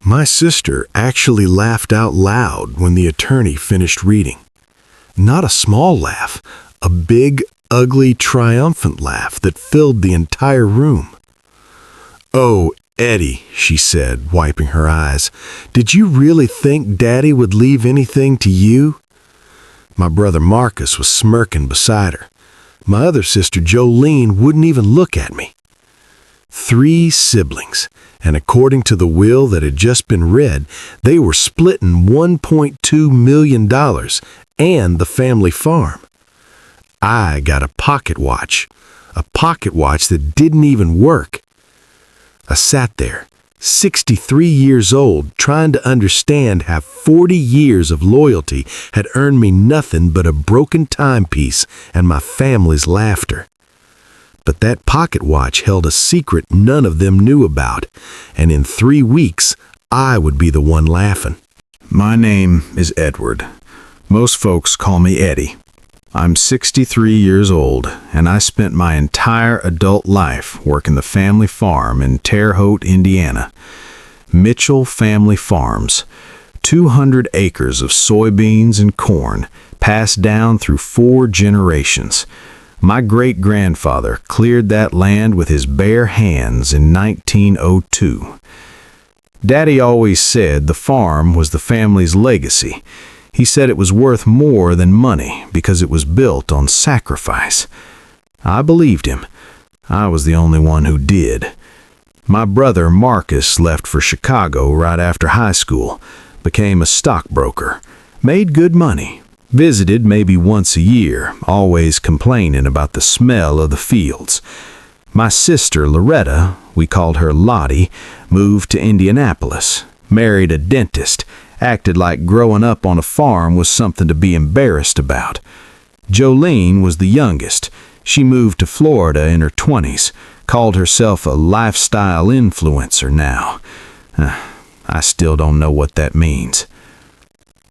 My sister actually laughed out loud when the attorney finished reading. Not a small laugh, a big, ugly, triumphant laugh that filled the entire room. "Oh, Eddie," she said, wiping her eyes, "did you really think Daddy would leave anything to you?" My brother Marcus was smirking beside her. My other sister Jolene wouldn't even look at me. 3 siblings, and according to the will that had just been read, they were splitting $1.2 million and the family farm. I got a pocket watch that didn't even work. I sat there, 63 years old, trying to understand how 40 years of loyalty had earned me nothing but a broken timepiece and my family's laughter. But that pocket watch held a secret none of them knew about, and in 3 weeks, I would be the one laughing. My name is Edward. Most folks call me Eddie. I'm 63 years old, and I spent my entire adult life working the family farm in Terre Haute, Indiana. Mitchell Family Farms, 200 acres of soybeans and corn, passed down through 4 generations. My great-grandfather cleared that land with his bare hands in 1902. Daddy always said the farm was the family's legacy. He said it was worth more than money because it was built on sacrifice. I believed him. I was the only one who did. My brother Marcus left for Chicago right after high school, became a stockbroker, made good money, visited maybe once a year, always complaining about the smell of the fields. My sister Loretta, we called her Lottie, moved to Indianapolis, married a dentist, acted like growing up on a farm was something to be embarrassed about. Jolene was the youngest. She moved to Florida in her 20s, called herself a lifestyle influencer now. I still don't know what that means.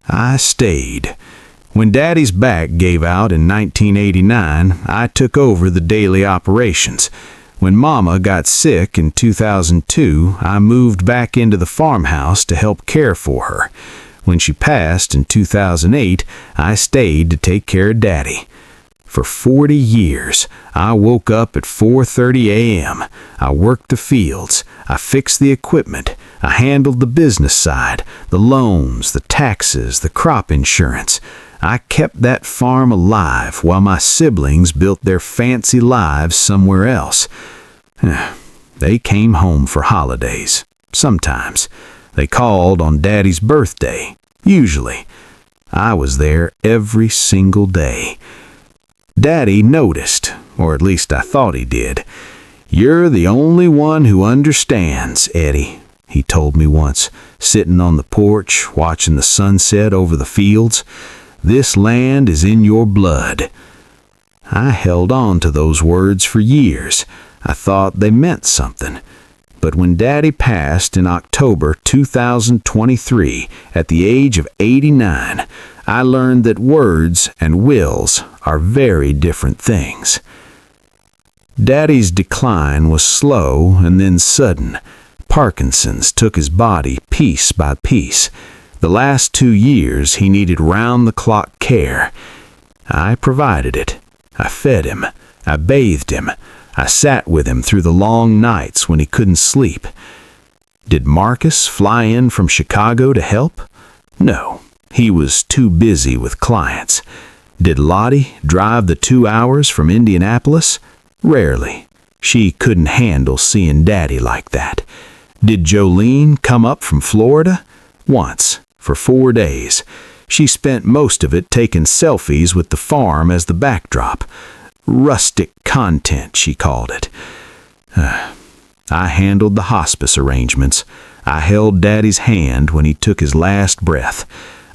I stayed. When Daddy's back gave out in 1989, I took over the daily operations. When Mama got sick in 2002, I moved back into the farmhouse to help care for her. When she passed in 2008, I stayed to take care of Daddy. For 40 years, I woke up at 4:30 a.m. I worked the fields. I fixed the equipment. I handled the business side, the loans, the taxes, the crop insurance. I kept that farm alive while my siblings built their fancy lives somewhere else. They came home for holidays. Sometimes. They called on Daddy's birthday. Usually. I was there every single day. Daddy noticed, or at least I thought he did. "You're the only one who understands, Eddie," he told me once, sitting on the porch watching the sunset over the fields. "This land is in your blood." I held on to those words for years. I thought they meant something. But when Daddy passed in October 2023, at the age of 89, I learned that words and wills are very different things. Daddy's decline was slow and then sudden. Parkinson's took his body piece by piece. The last 2 years he needed round-the-clock care. I provided it. I fed him. I bathed him. I sat with him through the long nights when he couldn't sleep. Did Marcus fly in from Chicago to help? No, he was too busy with clients. Did Lottie drive the 2 hours from Indianapolis? Rarely. She couldn't handle seeing Daddy like that. Did Jolene come up from Florida? Once, for 4 days. She spent most of it taking selfies with the farm as the backdrop. Rustic content, she called it. I handled the hospice arrangements. I held Daddy's hand when he took his last breath.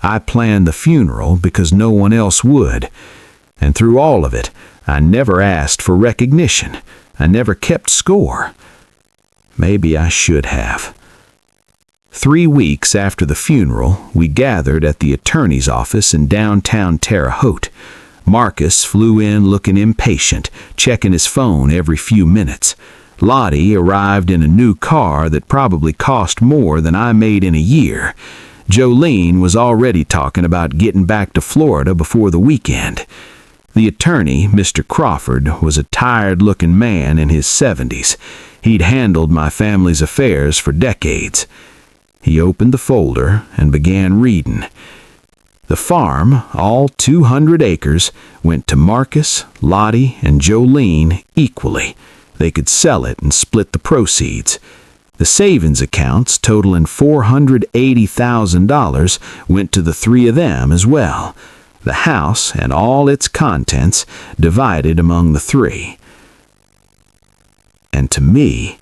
I planned the funeral because no one else would. And through all of it, I never asked for recognition. I never kept score. Maybe I should have. 3 weeks after the funeral, we gathered at the attorney's office in downtown Terre Haute. Marcus flew in looking impatient, checking his phone every few minutes. Lottie arrived in a new car that probably cost more than I made in a year. Jolene was already talking about getting back to Florida before the weekend. The attorney, Mr. Crawford, was a tired-looking man in his 70s. He'd handled my family's affairs for decades. He opened the folder and began reading. The farm, all 200 acres, went to Marcus, Lottie, and Jolene equally. They could sell it and split the proceeds. The savings accounts, totaling $480,000, went to the three of them as well. The house and all its contents divided among the three. And to me,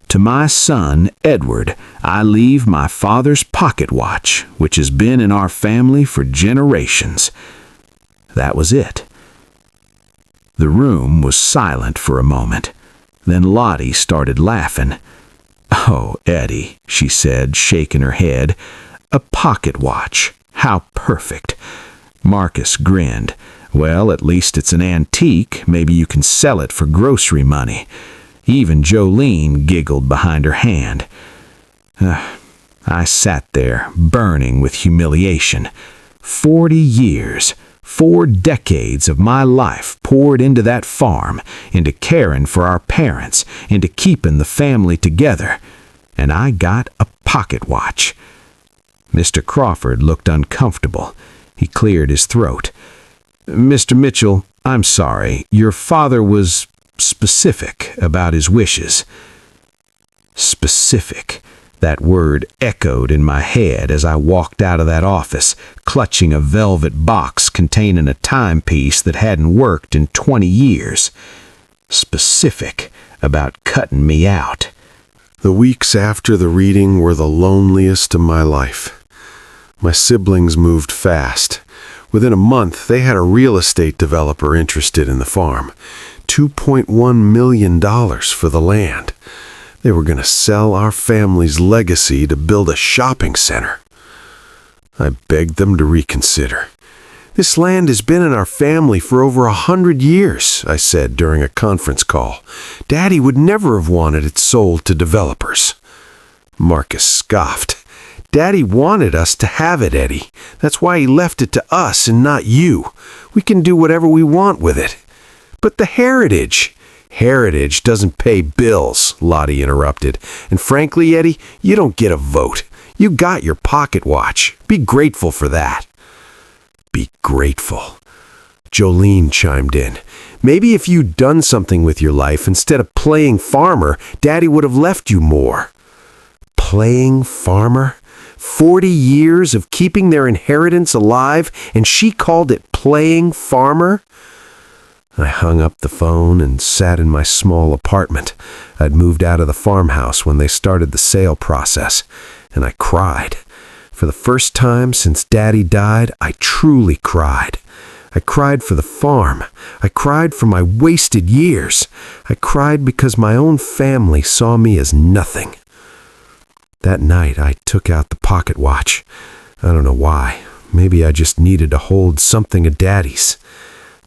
to my son, Edward, I leave my father's pocket watch, which has been in our family for generations. That was it. The room was silent for a moment. Then Lottie started laughing. "Oh, Eddie," she said, shaking her head, "a pocket watch. How perfect." Marcus grinned. "Well, at least it's an antique. Maybe you can sell it for grocery money." Even Jolene giggled behind her hand. I sat there, burning with humiliation. 40 years, 4 decades of my life poured into that farm, into caring for our parents, into keeping the family together. And I got a pocket watch. Mr. Crawford looked uncomfortable. He cleared his throat. "Mr. Mitchell, I'm sorry. Your father was specific about his wishes." Specific. That word echoed in my head as I walked out of that office, clutching a velvet box containing a timepiece that hadn't worked in 20 years. Specific about cutting me out. The weeks after the reading were the loneliest of my life. My siblings moved fast. Within a month, they had a real estate developer interested in the farm. $2.1 million for the land. They were going to sell our family's legacy to build a shopping center. I begged them to reconsider. "This land has been in our family for over 100 years," I said during a conference call. "Daddy would never have wanted it sold to developers." Marcus scoffed. "Daddy wanted us to have it, Eddie. That's why he left it to us and not you. We can do whatever we want with it." "But the heritage." "Heritage doesn't pay bills," Lottie interrupted. "And frankly, Eddie, you don't get a vote. You got your pocket watch. Be grateful for that." Be grateful. Jolene chimed in. "Maybe if you'd done something with your life instead of playing farmer, Daddy would have left you more." Playing farmer? 40 years of keeping their inheritance alive, and she called it playing farmer? I hung up the phone and sat in my small apartment. I'd moved out of the farmhouse when they started the sale process, and I cried. For the first time since Daddy died, I truly cried. I cried for the farm. I cried for my wasted years. I cried because my own family saw me as nothing. That night, I took out the pocket watch. I don't know why. Maybe I just needed to hold something of Daddy's.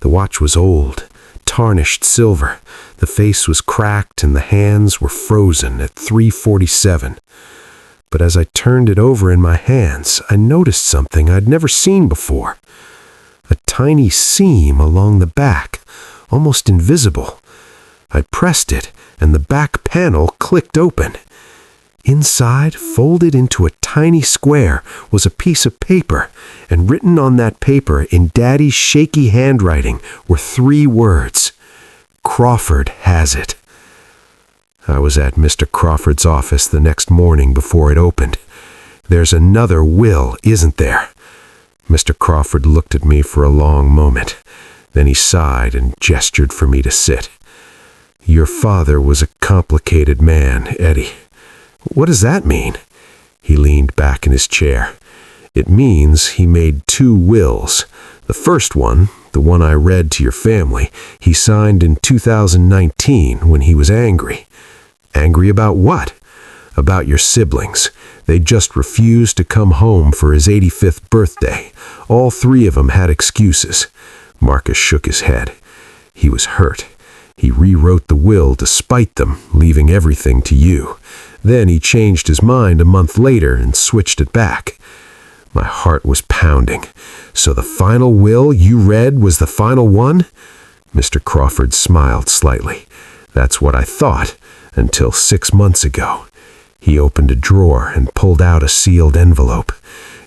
The watch was old, tarnished silver. The face was cracked and the hands were frozen at 3:47. But as I turned it over in my hands, I noticed something I'd never seen before. A tiny seam along the back, almost invisible. I pressed it, and the back panel clicked open. Inside, folded into a tiny square, was a piece of paper, and written on that paper in Daddy's shaky handwriting were 3 words. "Crawford has it." I was at Mr. Crawford's office the next morning before it opened. "There's another will, isn't there?" Mr. Crawford looked at me for a long moment. Then he sighed and gestured for me to sit. "Your father was a complicated man, Eddie." "What does that mean?" He leaned back in his chair. "It means he made 2 wills. The first one, the one I read to your family, he signed in 2019 when he was angry." "Angry about what?" "About your siblings. They just refused to come home for his 85th birthday. All 3 of them had excuses." Marcus shook his head. He was hurt. He rewrote the will despite them, leaving everything to you. Then he changed his mind a month later and switched it back. My heart was pounding. So the final will you read was the final one? Mr. Crawford smiled slightly. That's what I thought, until 6 months ago. He opened a drawer and pulled out a sealed envelope.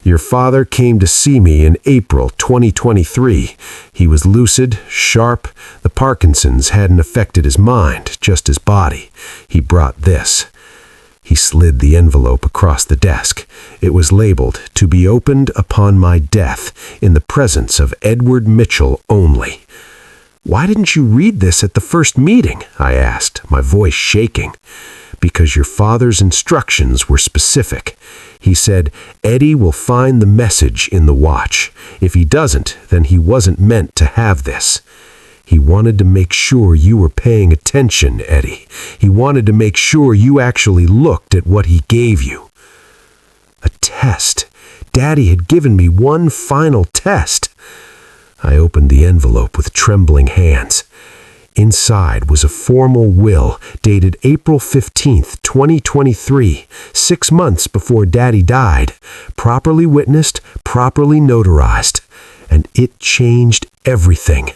Your father came to see me in April 2023. He was lucid, sharp. The Parkinson's hadn't affected his mind, just his body. He brought this. He slid the envelope across the desk. It was labeled, "To be opened upon my death, in the presence of Edward Mitchell only." "Why didn't you read this at the first meeting?" I asked, my voice shaking. "Because your father's instructions were specific. He said, Eddie will find the message in the watch. If he doesn't, then he wasn't meant to have this. He wanted to make sure you were paying attention, Eddie. He wanted to make sure you actually looked at what he gave you." A test. Daddy had given me one final test. I opened the envelope with trembling hands. Inside was a formal will dated April 15th, 2023, 6 months before Daddy died, properly witnessed, properly notarized, and it changed everything.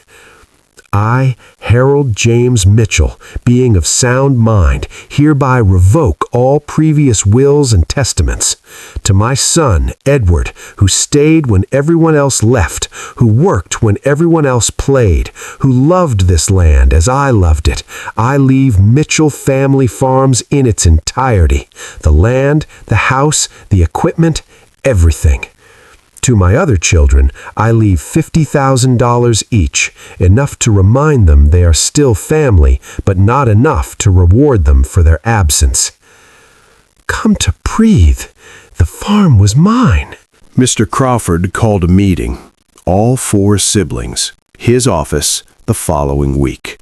I, Harold James Mitchell, being of sound mind, hereby revoke all previous wills and testaments. To my son, Edward, who stayed when everyone else left, who worked when everyone else played, who loved this land as I loved it, I leave Mitchell Family Farms in its entirety. The land, the house, the equipment, everything. To my other children, I leave $50,000 each, enough to remind them they are still family, but not enough to reward them for their absence. Come to breathe. The farm was mine. Mr. Crawford called a meeting. All 4 siblings. His office the following week.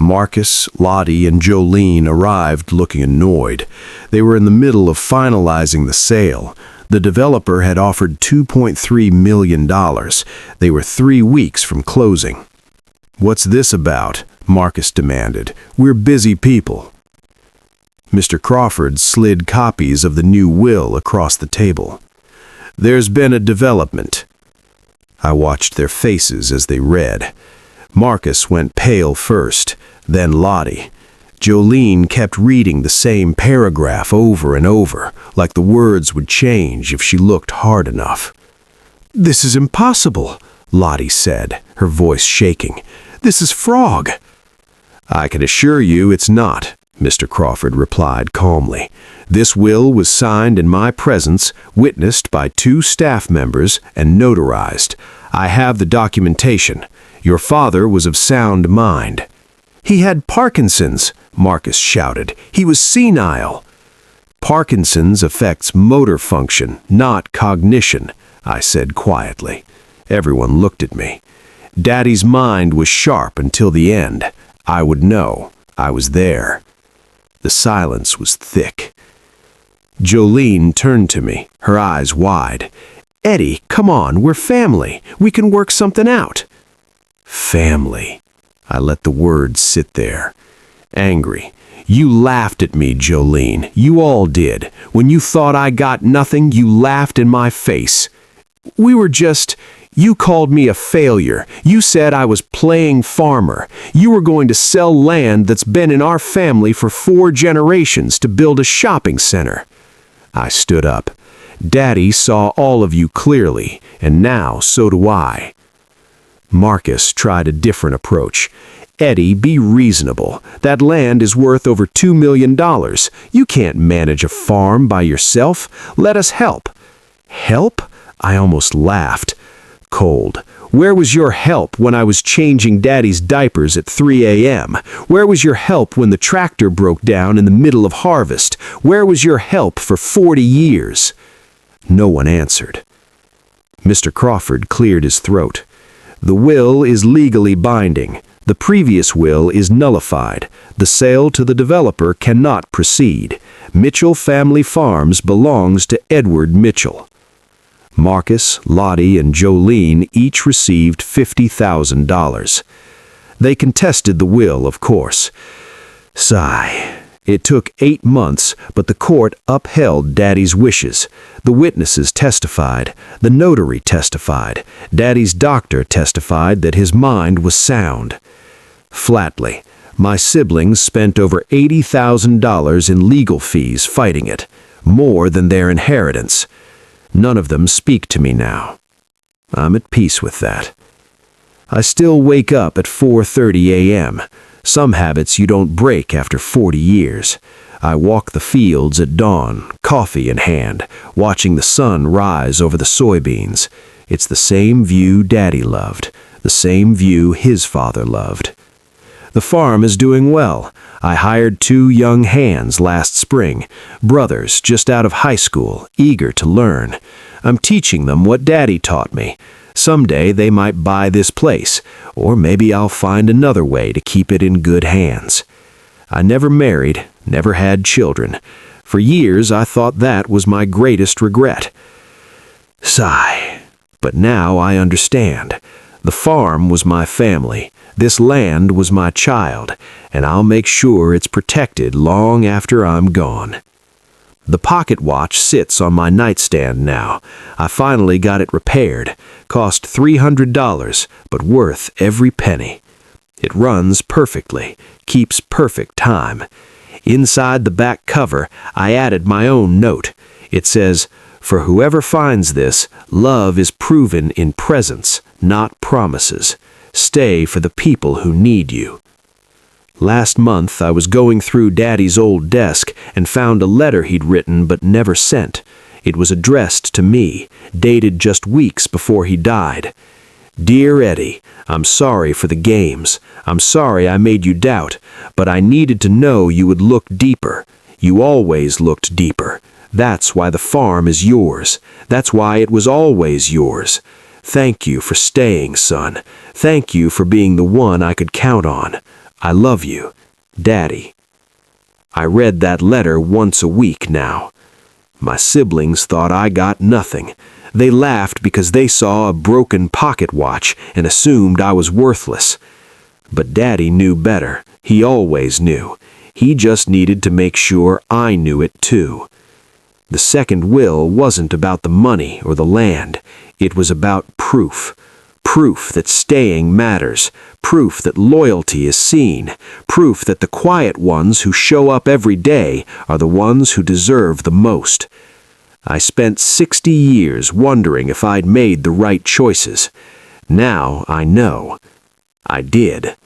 Marcus, Lottie, and Jolene arrived looking annoyed. They were in the middle of finalizing the sale. The developer had offered $2.3 million. They were 3 weeks from closing. "What's this about?" Marcus demanded. "We're busy people." Mr. Crawford slid copies of the new will across the table. "There's been a development." I watched their faces as they read. Marcus went pale first, then Lottie. Jolene kept reading the same paragraph over and over, like the words would change if she looked hard enough. "This is impossible," Lottie said, her voice shaking. "This is fraud." "I can assure you it's not," Mr. Crawford replied calmly. "This will was signed in my presence, witnessed by 2 staff members, and notarized. I have the documentation. Your father was of sound mind." "He had Parkinson's," Marcus shouted. "He was senile." "Parkinson's affects motor function, not cognition," I said quietly. Everyone looked at me. Daddy's mind was sharp until the end. I would know. I was there. The silence was thick. Jolene turned to me, her eyes wide. "Eddie, come on, we're family. We can work something out." Family. I let the words sit there. Angry. "You laughed at me, Jolene. You all did. When you thought I got nothing, you laughed in my face. We were just... You called me a failure. You said I was playing farmer. You were going to sell land that's been in our family for 4 generations to build a shopping center." I stood up. "Daddy saw all of you clearly, and now so do I." Marcus tried a different approach. "Eddie, be reasonable. That land is worth over $2 million. You can't manage a farm by yourself. Let us help." "Help?" I almost laughed. Cold. "Where was your help when I was changing Daddy's diapers at 3 a.m.? Where was your help when the tractor broke down in the middle of harvest? Where was your help for 40 years? No one answered. Mr. Crawford cleared his throat. "The will is legally binding. The previous will is nullified. The sale to the developer cannot proceed. Mitchell Family Farms belongs to Edward Mitchell." Marcus, Lottie, and Jolene each received $50,000. They contested the will, of course. Sigh. It took 8 months, but the court upheld Daddy's wishes. The witnesses testified. The notary testified. Daddy's doctor testified that his mind was sound. Flatly, my siblings spent over $80,000 in legal fees fighting it, more than their inheritance. None of them speak to me now. I'm at peace with that. I still wake up at 4:30 a.m., some habits you don't break after 40 years. I walk the fields at dawn, coffee in hand, watching the sun rise over the soybeans. It's the same view Daddy loved, the same view his father loved. The farm is doing well. I hired 2 young hands last spring, brothers just out of high school, eager to learn. I'm teaching them what Daddy taught me. Someday they might buy this place, or maybe I'll find another way to keep it in good hands. I never married, never had children. For years I thought that was my greatest regret. Sigh. But now I understand. The farm was my family. This land was my child, and I'll make sure it's protected long after I'm gone. The pocket watch sits on my nightstand now. I finally got it repaired. Cost $300, but worth every penny. It runs perfectly, keeps perfect time. Inside the back cover, I added my own note. It says, "For whoever finds this, love is proven in presence, not promises. Stay for the people who need you." Last month, I was going through Daddy's old desk and found a letter he'd written but never sent. It was addressed to me, dated just weeks before he died. "Dear Eddie, I'm sorry for the games. I'm sorry I made you doubt, but I needed to know you would look deeper. You always looked deeper. That's why the farm is yours. That's why it was always yours. Thank you for staying, son. Thank you for being the one I could count on. I love you, Daddy." I read that letter once a week now. My siblings thought I got nothing. They laughed because they saw a broken pocket watch and assumed I was worthless. But Daddy knew better. He always knew. He just needed to make sure I knew it too. The second will wasn't about the money or the land. It was about proof. Proof that staying matters. Proof that loyalty is seen. Proof that the quiet ones who show up every day are the ones who deserve the most. I spent 60 years wondering if I'd made the right choices. Now I know. I did.